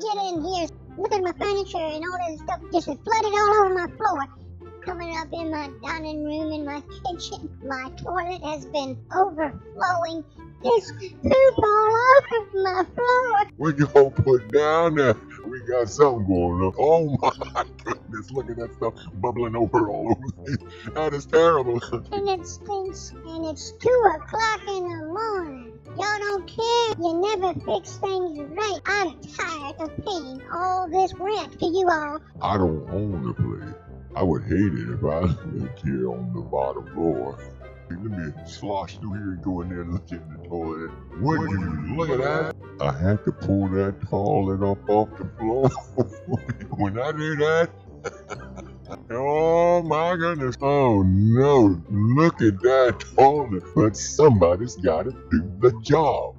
get in here. Look at my furniture and all this stuff just flooded all over my floor. Coming up in my dining room, in my kitchen. My toilet has been overflowing. There's poop all over my floor. What you all put down there? We got something going on. Oh my goodness, look at that stuff bubbling over all over the place. That is terrible. And it stinks, and it's 2 o'clock in the morning. Y'all don't care. You never fix things right. I'm tired of paying all this rent to you all. I don't own the place. I would hate it if I lived here on the bottom floor. Let me slosh through here and go in there and look in the toilet. Would you look at that? I had to pull that toilet up off the floor. When I did that, oh my goodness. Oh no, look at that toilet. But somebody's got to do the job.